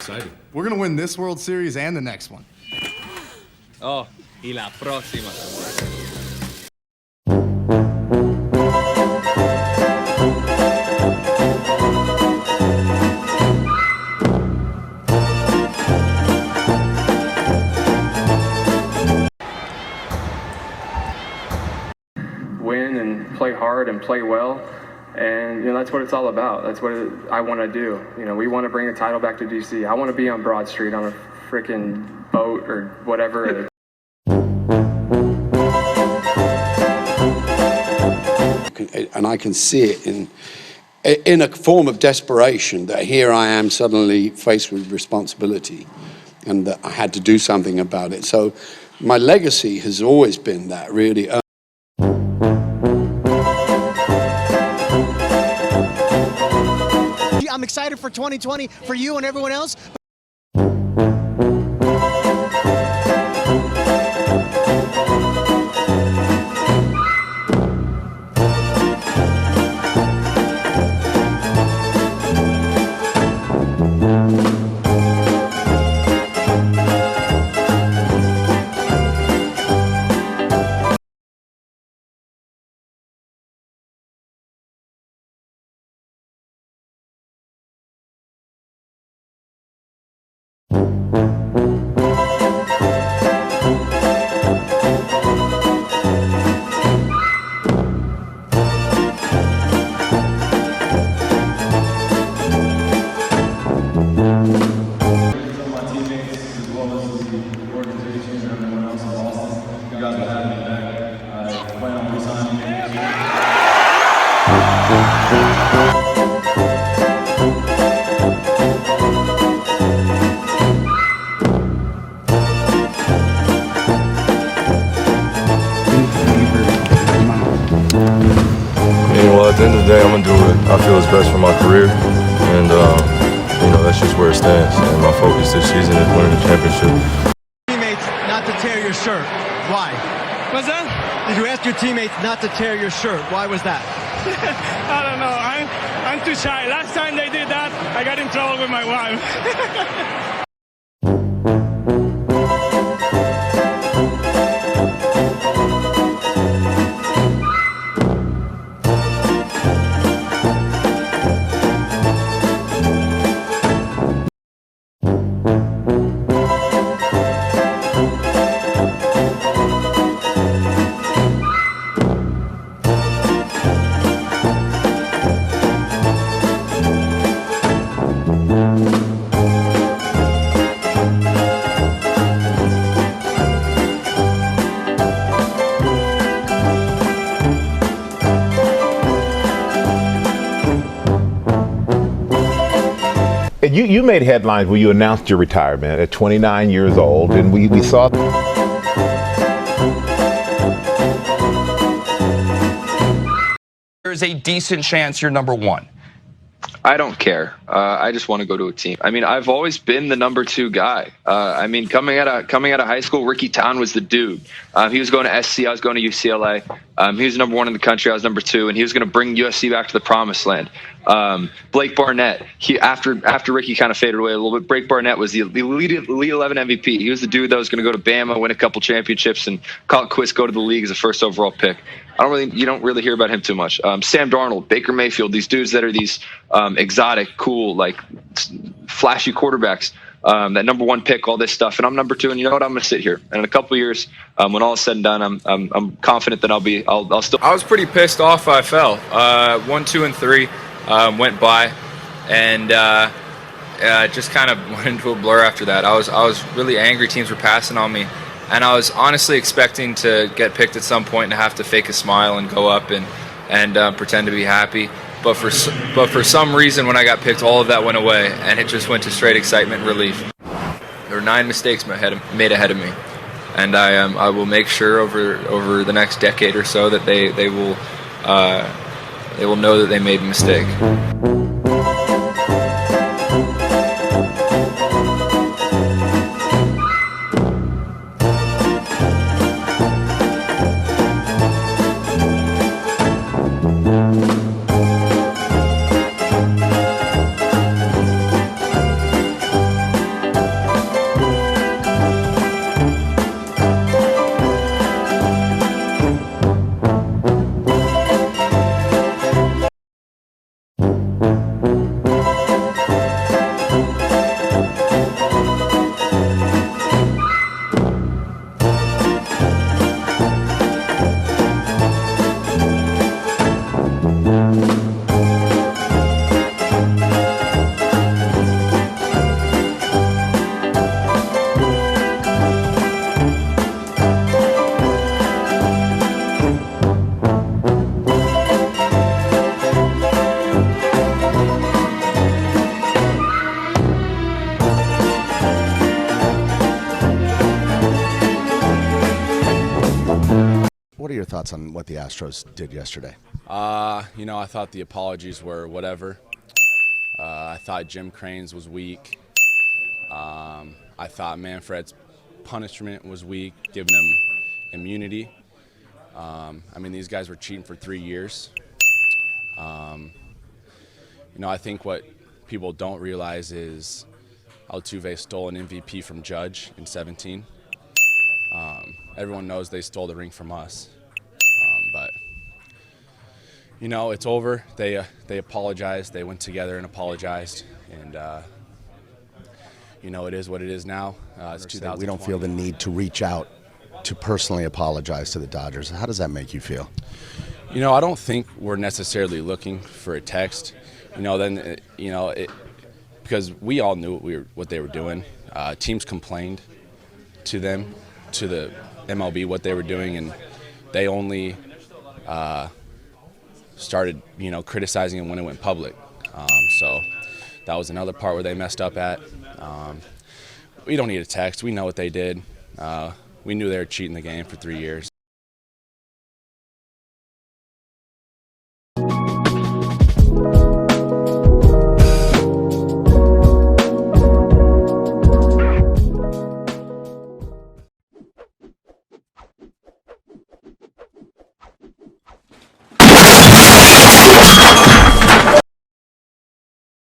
Excited. We're going to win this World Series and the next one. Oh, y la próxima. Win and play hard and play well. And, that's what it's all about. That's what I want to do. We want to bring a title back to DC. I want to be on Broad Street on a freaking boat or whatever. And I can see it in a form of desperation that here I am suddenly faced with responsibility and that I had to do something about it. So my legacy has always been that, really. I'm excited for 2020 for you and everyone else. Well, at the end of the day, I'm going to do what I feel is best for my career, and, that's just where it stands. And my focus this season is winning the championship. Teammates not to tear your shirt. Why? What's that? Did you ask your teammates not to tear your shirt? Why was that? I don't know. I'm too shy. Last time they did that, I got in trouble with my wife. You made headlines when you announced your retirement at 29 years old, and we saw. There's a decent chance you're number one. I don't care. I just want to go to a team. I've always been the number 2 guy. Coming out of high school, Ricky Town was the dude. He was going to SC. I was going to UCLA. He was number 1 in the country. I was number 2, and he was going to bring USC back to the promised land. Blake Barnett. After Ricky kind of faded away a little bit, Blake Barnett was the Elite 11 MVP. He was the dude that was going to go to Bama, win a couple championships, and Kyle Quist go to the league as a first overall pick. You don't really hear about him too much. Sam Darnold, Baker Mayfield, these dudes that are these exotic, cool, like flashy quarterbacks. That number 1 pick, all this stuff, and I'm number 2. And you know what? I'm going to sit here. And in a couple of years, when all is said and done, I'm confident that I'll still. I was pretty pissed off. I fell. 1, 2, and 3 went by, and just kind of went into a blur after that. I was really angry. Teams were passing on me. And I was honestly expecting to get picked at some point and have to fake a smile and go up and pretend to be happy. But for some reason, when I got picked, all of that went away, and it just went to straight excitement and relief. There were 9 mistakes made ahead of me, and I will make sure over the next decade or so that they will know that they made a mistake. What are your thoughts on what the Astros did yesterday? You know, I thought the apologies were whatever. I thought Jim Crane's was weak. I thought Manfred's punishment was weak, giving him immunity. I mean, these guys were cheating for 3 years. You know, I think what people don't realize is Altuve stole an MVP from Judge in 17. Everyone knows they stole the ring from us. But, you know, it's over. They apologized. They went together and apologized. And, you know, it is what it is now. It's 2020. We don't feel the need to reach out to personally apologize to the Dodgers. How does that make you feel? You know, I don't think we're necessarily looking for a text. You know, then, you know, because we all knew what they were doing. Teams complained to them, to the MLB, what they were doing, and they only started, you know, criticizing it when it went public. So that was another part where they messed up at. We don't need a text. We know what they did. We knew they were cheating the game for 3 years.